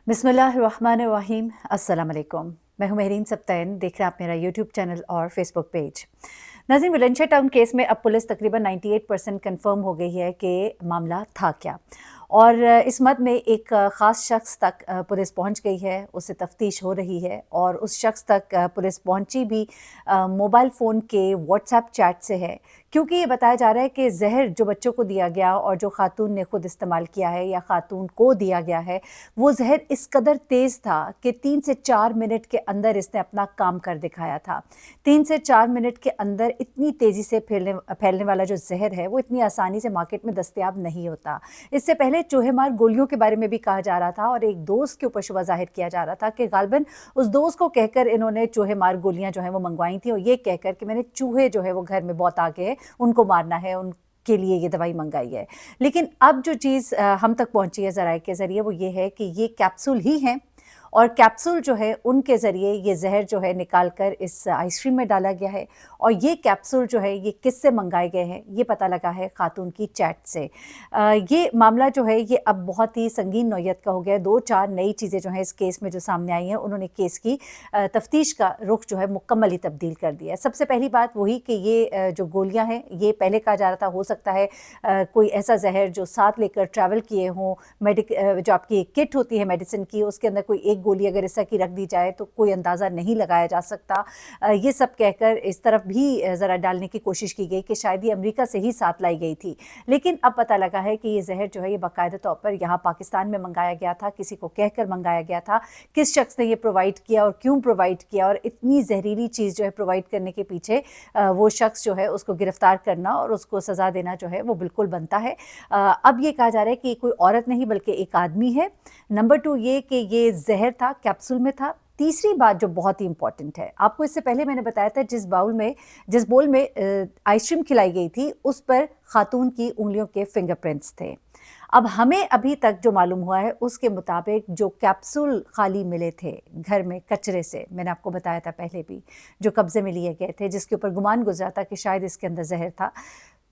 बिस्मिल्लाहिर्रहमानिर्रहीम। अस्सलाम वालेकुम। मैं हूं महरीन सब्तैन। देख रहे हैं आप मेरा यूट्यूब चैनल और फेसबुक पेज। नाज़रीन, वलेंशिया टाउन केस में अब पुलिस तकरीबन 98% कन्फर्म हो गई है कि मामला था क्या, और इस मद में एक ख़ास शख्स तक पुलिस पहुंच गई है, उससे तफ्तीश हो रही है और उस शख्स तक पुलिस पहुंची भी मोबाइल फ़ोन के व्हाट्सएप चैट से है, क्योंकि ये बताया जा रहा है कि जहर जो बच्चों को दिया गया और जो खातून ने खुद इस्तेमाल किया है या खातून को दिया गया है, वो जहर इस कदर तेज़ था कि 3 से 4 मिनट के अंदर इसने अपना काम कर दिखाया था। 3 से 4 मिनट के अंदर इतनी तेज़ी से फैलने वाला जो जहर है, वो इतनी आसानी से मार्केट में दस्तयाब नहीं होता। इससे पहले चूहे मार गोलियों के बारे में भी कहा जा रहा था और एक दोस्त के ऊपर शुबा ज़ाहिर किया जा रहा था कि गालिबन उस दोस्त को कहकर इन्होंने चूहे मार गोलियां जो हैं वो मंगवाई थी, और ये कहकर कि मैंने चूहे जो है वो घर में बहुत आ गए, उनको मारना है, के लिए ये दवाई मंगाई है। लेकिन अब जो चीज़ हम तक पहुंची है ज़राए के ज़रिए, वो ये है कि ये कैप्सूल ही हैं, और कैप्सूल जो है उनके ज़रिए ये जहर जो है निकाल कर इस आइसक्रीम में डाला गया है, और ये कैप्सूल जो है ये किससे मंगाए गए हैं ये पता लगा है खातून की चैट से। ये मामला जो है ये अब बहुत ही संगीन नौयत का हो गया है। 2-4 नई चीज़ें जो हैं इस केस में जो सामने आई हैं, उन्होंने केस की तफ्तीश का रुख जो है मुकम्मल ही तब्दील कर दिया है। सबसे पहली बात वही कि ये जो गोलियाँ हैं, ये पहले कहा जा रहा था हो सकता है कोई ऐसा जहर जो साथ लेकर ट्रैवल किए हों, जो आपकी किट होती है मेडिसिन की, उसके अंदर कोई एक गोली अगर इस तरह की रख दी जाए तो कोई अंदाज़ा नहीं लगाया जा सकता। ये सब कहकर इस तरफ भी ज़रा डालने की कोशिश की गई कि शायद ये अमेरिका से ही साथ लाई गई थी, लेकिन अब पता लगा है कि ये जहर जो है ये बाकायदा तौर पर यहाँ पाकिस्तान में मंगाया गया था, किसी को कहकर मंगाया गया था। किस शख्स ने ये प्रोवाइड किया और क्यों प्रोवाइड किया, और इतनी जहरीली चीज़ जो है प्रोवाइड करने के पीछे वो शख्स जो है उसको गिरफ्तार करना और उसको सज़ा देना जो है वो बिल्कुल बनता है। अब ये कहा जा रहा है कि कोई औरत नहीं बल्कि एक आदमी है। नंबर 2 ये कि ये जहर था, कैप्सूल में था। तीसरी बात जो बहुत ही इंपॉर्टेंट है, आपको इससे पहले मैंने बताया था जिस बोल में आइसक्रीम खिलाई गई थी उस पर खातून की उंगलियों के फिंगरप्रिंट्स थे। अब हमें अभी तक जो मालूम हुआ है उसके मुताबिक जो कैप्सूल खाली मिले थे घर में कचरे से, मैंने आपको बताया था पहले भी, जो कब्जे में लिए गए थे, जिसके ऊपर गुमान गुजरा था कि शायद इसके अंदर जहर था,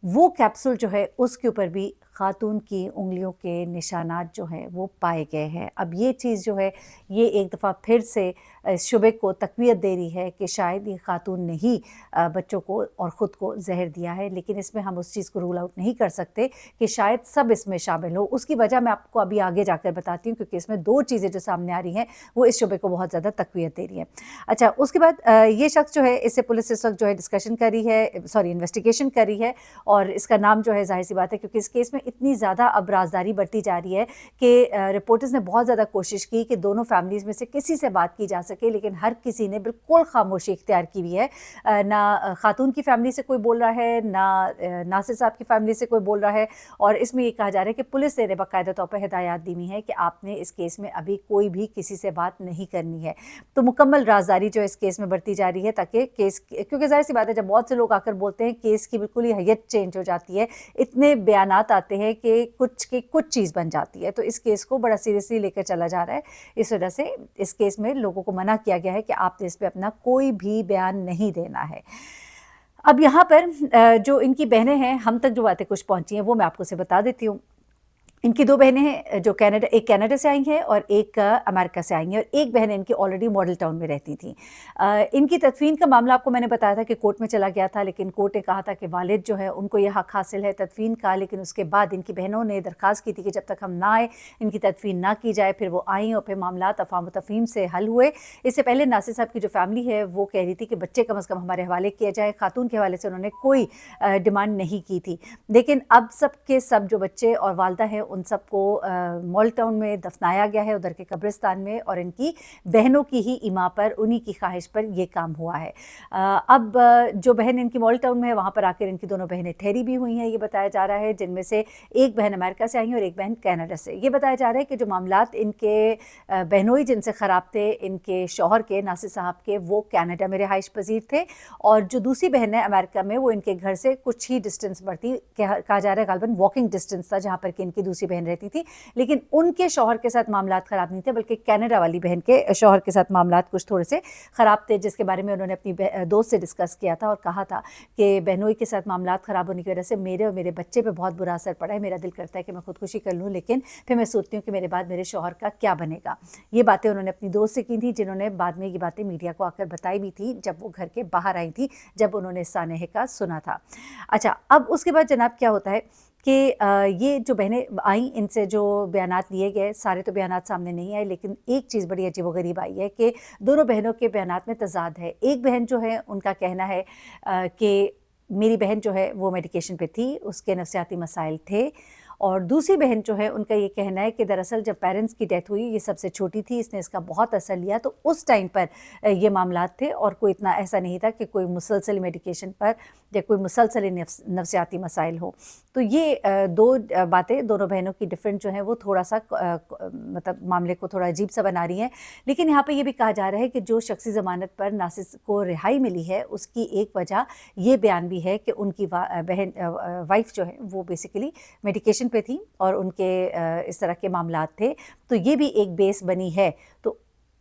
वो कैप्सूल जो है उसके ऊपर भी खातून की उंगलियों के निशानात जो हैं वो पाए गए हैं। अब ये चीज़ जो है ये एक दफ़ा फिर से इस शुबे को तक़वियत दे रही है कि शायद ये खातून ने ही बच्चों को और ख़ुद को जहर दिया है, लेकिन इसमें हम उस चीज़ को रूल आउट नहीं कर सकते कि शायद सब इसमें शामिल हो। उसकी वजह मैं आपको अभी आगे जाकर बताती हूँ, क्योंकि इसमें 2 चीज़ें जो सामने आ रही हैं वो इस शुबे को बहुत ज़्यादा तक़वियत दे रही हैं। अच्छा, उसके बाद ये शख्स जो है, इससे पुलिस इस वक्त जो है डिस्कशन कर रही है, इन्वेस्टिगेशन कर रही है, और इसका नाम जो है ज़ाहिर सी बात है, क्योंकि इस केस में इतनी ज़्यादा अब राजदारी बढ़ती जा रही है कि रिपोर्टर्स ने बहुत ज़्यादा कोशिश की कि दोनों फैमिलीज़ में से किसी से बात की जा सके, लेकिन हर किसी ने बिल्कुल खामोशी इख्तियार की हुई है। ना खातून की फैमिली से कोई बोल रहा है, ना नासिर साहब की फैमिली से कोई बोल रहा है, और इसमें ये कहा जा रहा है कि पुलिस ने बाकायदा तौर पर हिदायत दी हुई है कि आपने इस केस में अभी कोई भी किसी से बात नहीं करनी है। तो मुकम्मल राजदारी जो इस केस में बढ़ती जा रही है, ताकि केस, क्योंकि ज़ाहिर सी बात है जब बहुत से लोग आकर बोलते हैं केस की बिल्कुल ही हैयत चेंज हो जाती है, इतने बयानात आते हैं कि कुछ चीज़ बन जाती है। तो इस केस को बड़ा सीरियसली लेकर चला जा रहा है। इस वजह से इस केस में लोगों को मना किया गया है कि आपने इस पे अपना कोई भी बयान नहीं देना है। अब यहाँ पर जो इनकी बहनें हैं, हम तक जो बातें कुछ पहुँची हैं वो मैं आपको से बता देती हूँ। इनकी 2 बहनें हैं जो एक कनाडा से आई हैं और एक अमेरिका से आई हैं, और एक बहन इनकी ऑलरेडी मॉडल टाउन में रहती थी। इनकी तदफीन का मामला आपको मैंने बताया था कि कोर्ट में चला गया था, लेकिन कोर्ट ने कहा था कि वालिद जो है उनको यह हक़ हासिल है तदफीन का, लेकिन उसके बाद इनकी बहनों ने दरख्वास्त की थी कि जब तक हम ना आए इनकी तदफीन ना की जाए। फिर वो आईं और फिर मामला तफ़ाहम तफ़हीम से हल हुए। इससे पहले नासिर साहब की जो फैमिली है वो कह रही थी कि बच्चे कम अज़ कम हमारे हवाले किया जाए, खातून के हवाले से उन्होंने कोई डिमांड नहीं की थी। लेकिन अब सब के सब जो बच्चे और वालदा हैं उन सबको मॉल टाउन में दफनाया गया है, उधर के कब्रिस्तान में, और इनकी बहनों की ही इमा पर, उन्हीं की ख्वाहिश पर ये काम हुआ है। अब जो बहन इनकी मॉल टाउन में है वहाँ पर आकर इनकी दोनों बहनें ठहरी भी हुई हैं, ये बताया जा रहा है, जिनमें से एक बहन अमेरिका से आई है और एक बहन कनाडा से। ये बताया जा रहा है कि जो मामलात इनके बहनोई जिनसे ख़राब थे, इनके शौहर के, नासिर साहब के, वो कनाडा में रिहाइश पजीर थे, और जो दूसरी बहन है अमेरिका में, वो इनके घर से कुछ ही डिस्टेंस बढ़ती, कहा जा रहा है गालिबन वॉकिंग डिस्टेंस था जहाँ पर कि इनकी दूसरी दूसरी बहन रहती थी, लेकिन उनके शौहर के साथ मामलात ख़राब नहीं थे, बल्कि कनाडा वाली बहन के शौहर के साथ मामलात कुछ थोड़े से ख़राब थे, जिसके बारे में उन्होंने अपनी दोस्त से डिस्कस किया था और कहा था कि बहनोई के साथ मामलात ख़राब होने की वजह से मेरे और मेरे बच्चे पे बहुत बुरा असर पड़ा है, मेरा दिल करता है कि मैं खुदकुशी कर लूँ, लेकिन फिर मैं सोचती हूँ कि मेरे बाद मेरे शौहर का क्या बनेगा। ये बातें उन्होंने अपनी दोस्त से की थी, जिन्होंने बाद में ये बातें मीडिया को आकर बताई भी थी जब वो घर के बाहर आई थी, जब उन्होंने सानेह का सुना था। अच्छा, अब उसके बाद जनाब क्या होता है कि ये जो बहनें आईं, इनसे जो बयानात लिए गए, सारे तो बयानात सामने नहीं आए, लेकिन एक चीज़ बड़ी अजीबोगरीब आई है कि दोनों बहनों के बयानात में तज़ाद है। एक बहन जो है उनका कहना है कि मेरी बहन जो है वो मेडिकेशन पे थी, उसके नफ्सियाती मसाइल थे, और दूसरी बहन जो है उनका ये कहना है कि दरअसल जब पेरेंट्स की डेथ हुई, ये सबसे छोटी थी, इसने इसका बहुत असर लिया, तो उस टाइम पर ये मामलात थे और कोई इतना ऐसा नहीं था कि कोई मुसलसल मेडिकेशन पर या कोई मुसलसल नफ्सियाती मसाइल हो। तो ये दो बातें दोनों बहनों की डिफरेंट जो है वो थोड़ा सा मतलब मामले को थोड़ा अजीब सा बना रही हैं। लेकिन यहाँ पे ये भी कहा जा रहा है कि जो शख्सी ज़मानत पर नासिर को रिहाई मिली है, उसकी एक वजह ये बयान भी है कि उनकी बहन वाइफ जो है वो बेसिकली मेडिकेशन पे थी और उनके इस तरह के मामलात थे, तो ये भी एक बेस बनी है। तो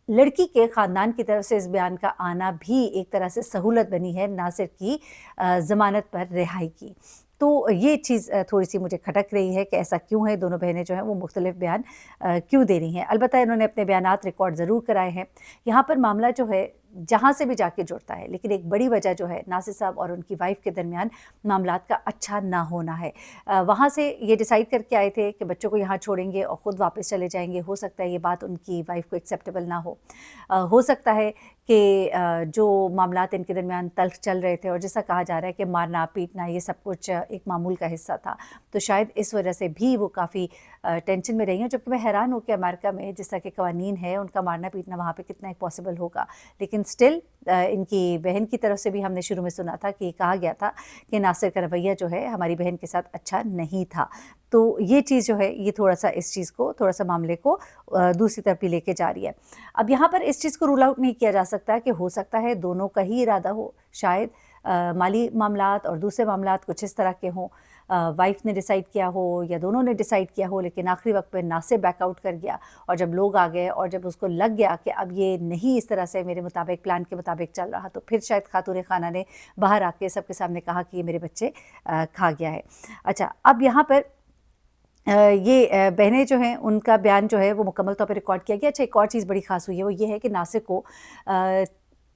लड़की के ख़ानदान की तरफ से इस बयान का आना भी एक तरह से सहूलत बनी है नासिर की ज़मानत पर रिहाई की। तो ये चीज़ थोड़ी सी मुझे खटक रही है कि ऐसा क्यों है, दोनों बहनें जो हैं वो मुख्तलिफ बयान क्यों दे रही हैं। अलबत्ता इन्होंने अपने बयानात रिकॉर्ड ज़रूर कराए हैं। यहाँ पर मामला जो है जहाँ से भी जाके जुड़ता है, लेकिन एक बड़ी वजह जो है नासिर साहब और उनकी वाइफ के दरमियान मामलात का अच्छा ना होना है। वहाँ से ये डिसाइड करके आए थे कि बच्चों को यहाँ छोड़ेंगे और ख़ुद वापस चले जाएंगे। हो सकता है ये बात उनकी वाइफ को एक्सेप्टेबल ना हो सकता है कि जो मामलात इनके दरमियान तल्ख चल रहे थे और जैसा कहा जा रहा है कि मारना पीटना ये सब कुछ एक मामूल का हिस्सा था, तो शायद इस वजह से भी वो काफ़ी टेंशन में रही हैं। जबकि मैं हैरान हूँ कि अमेरिका में जिस तरह के कवानीन है, उनका मारना पीटना वहाँ पे कितना एक पॉसिबल होगा, लेकिन स्टिल इनकी बहन की तरफ से भी हमने शुरू में सुना था कि कहा गया था कि नासिर का रवैया जो है हमारी बहन के साथ अच्छा नहीं था। तो ये चीज़ जो है ये थोड़ा-सा इस चीज़ को, थोड़ा-सा मामले को दूसरी तरफ भी लेके जा रही है। अब यहाँ पर इस चीज़ को रूल आउट नहीं किया जा सकता कि हो सकता है दोनों का ही इरादा हो, शायद माली मामलात और दूसरे मामलात कुछ इस तरह के हों, वाइफ ने डिसाइड किया हो या दोनों ने डिसाइड किया हो, लेकिन आखिरी वक्त पे नासिर बैकआउट कर गया और जब लोग आ गए और जब उसको लग गया कि अब ये नहीं इस तरह से मेरे मुताबिक, प्लान के मुताबिक चल रहा, तो फिर शायद खातून खाना ने बाहर आके सबके सामने कहा कि ये मेरे बच्चे खा गया है। अच्छा, अब यहाँ पर ये बहनें जो हैं उनका बयान जो है वो मुकम्मल तौर पे रिकॉर्ड किया गया। अच्छा, एक और चीज़ बड़ी ख़ास हुई है, वो ये है कि नासिर को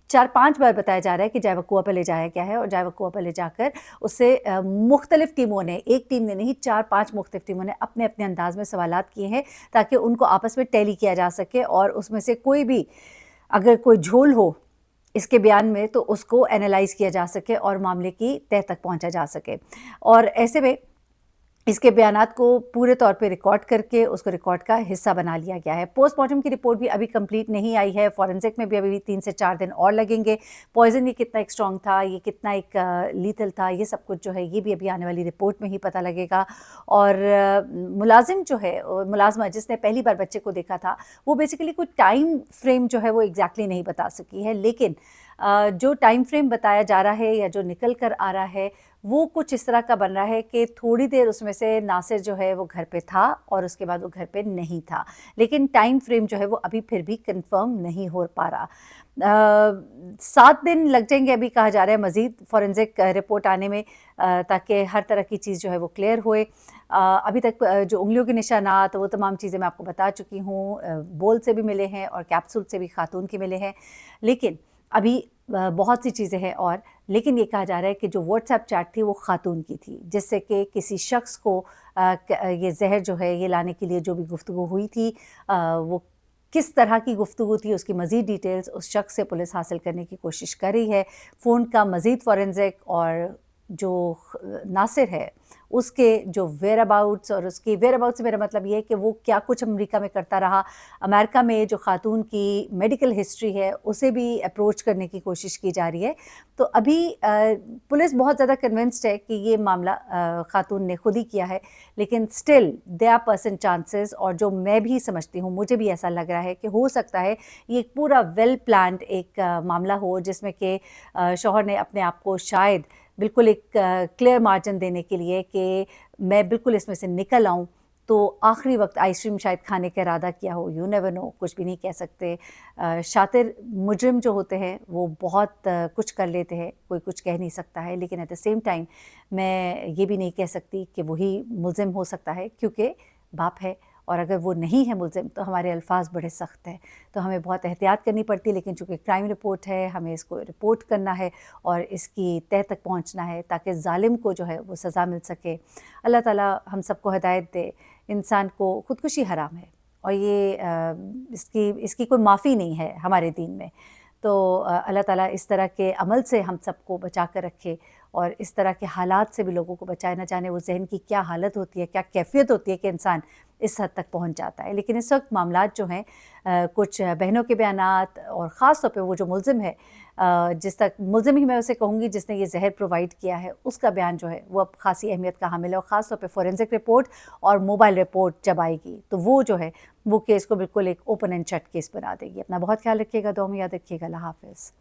4-5 बार बताया जा रहा है कि जायवकुआ पे ले जाया गया है और जायवकुआ पे ले जाकर उससे मुख्तलिफ़ टीमों ने, एक टीम ने नहीं 4-5 मुख्तलिफ़ टीमों ने अपने-अपने अंदाज़ में सवालात किए हैं ताकि उनको आपस में टैली किया जा सके और उसमें से कोई भी अगर कोई झोल हो इसके बयान में तो उसको एनालाइज़ किया जा सके और मामले की तह तक पहुँचा जा सके। और ऐसे में इसके बयानात को पूरे तौर पे रिकॉर्ड करके उसको रिकॉर्ड का हिस्सा बना लिया गया है। पोस्टमार्टम की रिपोर्ट भी अभी कंप्लीट नहीं आई है, फॉरेंसिक में भी अभी 3 से 4 दिन और लगेंगे। पॉइज़न ये कितना एक स्ट्रॉन्ग था, ये कितना एक लीथल था, ये सब कुछ जो है ये भी अभी आने वाली रिपोर्ट में ही पता लगेगा। और मुलाजिम जो है, मुलाजमा जिसने पहली बार बच्चे को देखा था, वो बेसिकली कोई टाइम फ्रेम जो है वो एग्जैक्टली नहीं बता सकी है, लेकिन जो टाइम फ्रेम बताया जा रहा है या जो निकल कर आ रहा है वो कुछ इस तरह का बन रहा है कि थोड़ी देर उसमें से नासिर जो है वो घर पे था और उसके बाद वो घर पे नहीं था, लेकिन टाइम फ्रेम जो है वो अभी फिर भी कंफर्म नहीं हो पा रहा। 7 दिन लग जाएंगे अभी कहा जा रहा है मज़ीद फॉरेंसिक रिपोर्ट आने में, ताकि हर तरह की चीज़ जो है वो क्लियर होए। अभी तक जो उंगलियों के निशानात वो तमाम चीज़ें मैं आपको बता चुकी हूँ, बोल से भी मिले हैं और कैप्सूल से भी खातून के मिले हैं, लेकिन अभी बहुत सी चीज़ें हैं और लेकिन ये कहा जा रहा है कि जो व्हाट्सएप चैट थी वो खातून की थी, जिससे कि किसी शख्स को ये जहर जो है ये लाने के लिए जो भी गुफ्तगू हुई थी, वो किस तरह की गुफ्तगू थी उसकी मज़ीद डिटेल्स उस शख्स से पुलिस हासिल करने की कोशिश कर रही है। फ़ोन का मज़ीद फॉरेंसिक और जो नासिर है उसके जो वेयर अबाउट्स, और उसकी वेयर अबाउट से मेरा मतलब ये है कि वो क्या कुछ अमेरिका में करता रहा, अमेरिका में जो खातून की मेडिकल हिस्ट्री है उसे भी अप्रोच करने की कोशिश की जा रही है। तो अभी पुलिस बहुत ज़्यादा कन्विंस्ड है कि ये मामला खातून ने खुद ही किया है, लेकिन still there are percent chances, और जो मैं भी समझती हूँ, मुझे भी ऐसा लग रहा है कि हो सकता है ये एक पूरा वेल प्लान्ड एक मामला हो जिसमें कि शौहर ने अपने आप को शायद बिल्कुल एक क्लियर मार्जिन देने के लिए कि मैं बिल्कुल इसमें से निकल आऊँ, تو آخری وقت آئس کریم شاید کھانے کا ارادہ کیا ہو، یو نیور نو، کچھ بھی نہیں کہہ سکتے. شاطر مجرم جو ہوتے ہیں وہ بہت کچھ کر لیتے ہیں، کوئی کچھ کہہ نہیں سکتا ہے، لیکن ایٹ دا سیم ٹائم میں یہ بھی نہیں کہہ سکتی کہ وہی ملزم ہو سکتا ہے، کیونکہ باپ ہے، اور اگر وہ نہیں ہے ملزم تو ہمارے الفاظ بڑے سخت ہیں، تو ہمیں بہت احتیاط کرنی پڑتی ہے. لیکن چونکہ کرائم رپورٹ ہے، ہمیں اس کو رپورٹ کرنا ہے اور اس کی تہہ تک پہنچنا ہے تاکہ ظالم کو جو ہے وہ سزا مل سکے. اللہ تعالیٰ ہم سب کو ہدایت دے. انسان کو خودکشی حرام ہے، اور یہ اس کی کوئی معافی نہیں ہے ہمارے دین میں. تو اللہ تعالیٰ اس طرح کے عمل سے ہم سب کو بچا کر رکھے، اور اس طرح کے حالات سے بھی لوگوں کو بچائے. نہ جانے وہ ذہن کی کیا حالت ہوتی ہے، کیا کیفیت ہوتی ہے کہ انسان اس حد تک پہنچ جاتا ہے. لیکن اس وقت معاملات جو ہیں، کچھ بہنوں کے بیانات، اور خاص طور پہ وہ جو ملزم ہے، جس تک ملزم ہی میں اسے کہوں گی جس نے یہ زہر پرووائڈ کیا ہے، اس کا بیان جو ہے وہ اب خاصی اہمیت کا حامل ہے. اور خاص طور پہ فورینزک رپورٹ اور موبائل رپورٹ جب آئے گی تو وہ جو ہے وہ کیس کو بالکل ایک اوپن اینڈ شٹ کیس بنا دے گی. اپنا بہت خیال رکھیے گا، دعا میں یاد رکھیے گا. اللہ حافظ.